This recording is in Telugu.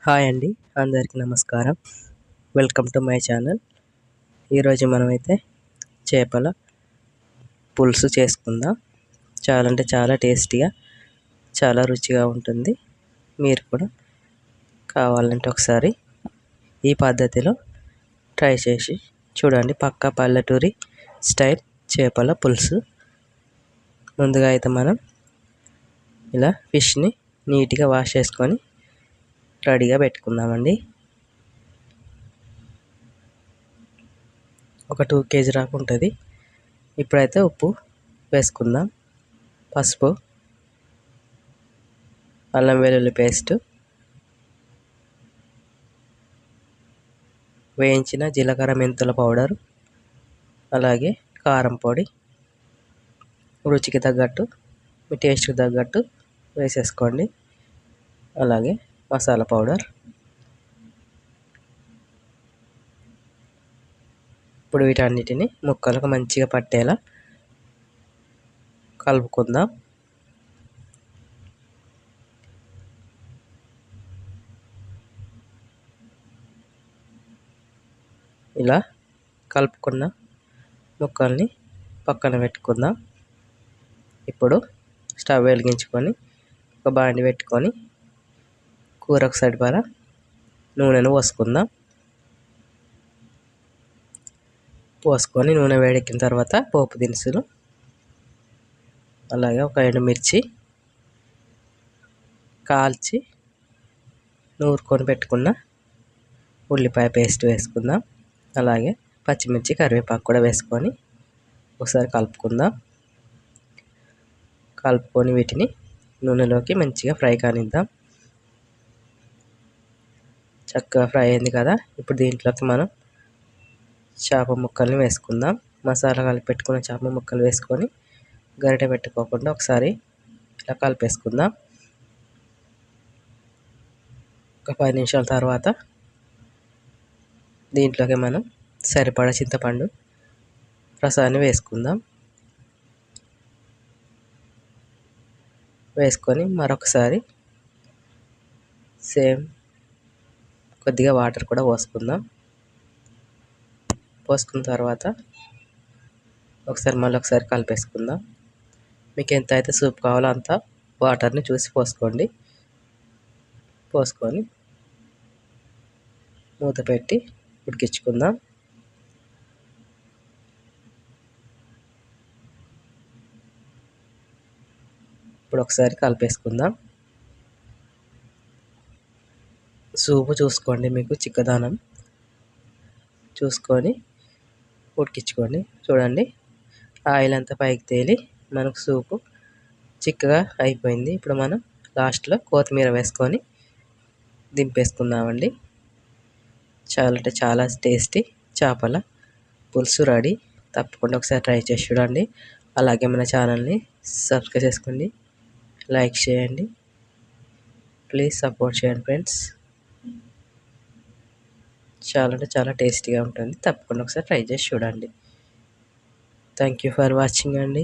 హాయ్ అండి, అందరికీ నమస్కారం. Welcome to my channel. ఈరోజు మనమైతే చేపల పులుసు చేసుకుందాం. చాలా అంటే చాలా టేస్టీగా, చాలా రుచిగా ఉంటుంది. మీరు కూడా కావాలంటే ఒకసారి ఈ పద్ధతిలో ట్రై చేసి చూడండి. పక్కా పల్లెటూరి స్టైల్ చేపల పులుసు. ముందుగా అయితే మనం ఇలా ఫిష్ని నీట్గా వాష్ చేసుకొని రెడీగా పెట్టుకుందామండి. ఒక 2 kg దాకా ఉంటుంది. ఇప్పుడైతే ఉప్పు వేసుకుందాం, పసుపు, అల్లం వెల్లుల్లి పేస్ట్, వేయించిన జీలకర్ర మెంతుల పౌడర్, అలాగే కారం పొడి, రుచికి తగ్గట్టు మీ టేస్ట్కి తగ్గట్టు వేసేసుకోండి. అలాగే మసాలా పౌడర్. ఇప్పుడు వీటన్నిటిని ముక్కలకు మంచిగా పట్టేలా కలుపుకుందాం. ఇలా కలుపుకున్న ముక్కల్ని పక్కన పెట్టుకుందాం. ఇప్పుడు స్టవ్ వెలిగించుకొని ఒక బాండి పెట్టుకొని కూరకు సరిపడా నూనెను పోసుకొని నూనె వేడెక్కిన తర్వాత పోపు దినుసులు, అలాగే ఒక ఎండుమిర్చి కాల్చి నూరుకొని పెట్టుకున్న ఉల్లిపాయ పేస్ట్ వేసుకుందాం. అలాగే పచ్చిమిర్చి, కరివేపాకు కూడా వేసుకొని ఒకసారి కలుపుకొని వీటిని నూనెలోకి మంచిగా ఫ్రై కానిద్దాం. చక్కగా ఫ్రై అయింది కదా. ఇప్పుడు దీంట్లోకి మనం చేప ముక్కల్ని వేసుకుందాం. మసాలా కలిపి పెట్టుకున్న చేప ముక్కలు వేసుకొని గరిటె పెట్టుకోకుండా ఒకసారి ఇలా కలిపేసుకుందాం. ఒక 10 నిమిషాల తర్వాత దీంట్లోకి మనం సరిపడా చింతపండు రసాన్ని వేసుకొని మరొకసారి కొద్దిగా వాటర్ కూడా పోసుకున్న తర్వాత ఒకసారి కలిపేసుకుందాం. మీకు ఎంత అయితే సూప్ కావాలో అంత వాటర్ని చూసి పోసుకొని మూత పెట్టి ఉడికించుకుందాం. ఇప్పుడు ఒకసారి కలిపేసుకుందాం. సూపు చూసుకోండి, మీకు చిక్కదనం చూసుకొని ఉడికించుకోండి. చూడండి, ఆయిల్ అంతా పైకి తేలి మనకు సూపు చిక్కగా అయిపోయింది. ఇప్పుడు మనం లాస్ట్లో కొత్తిమీర వేసుకొని దింపేసుకుందామండి. చాలా అంటే చాలా టేస్టీ చేపల పులుసు రెడీ. తప్పకుండా ఒకసారి ట్రై చేసి చూడండి. అలాగే మన ఛానల్ని సబ్స్క్రైబ్ చేసుకోండి, లైక్ చేయండి, ప్లీజ్ సపోర్ట్ చేయండి ఫ్రెండ్స్. చాలా అంటే చాలా టేస్టీగా ఉంటుంది. తప్పకుండా ఒకసారి ట్రై చేసి చూడండి. థ్యాంక్ యూ ఫర్ వాచింగ్ అండి.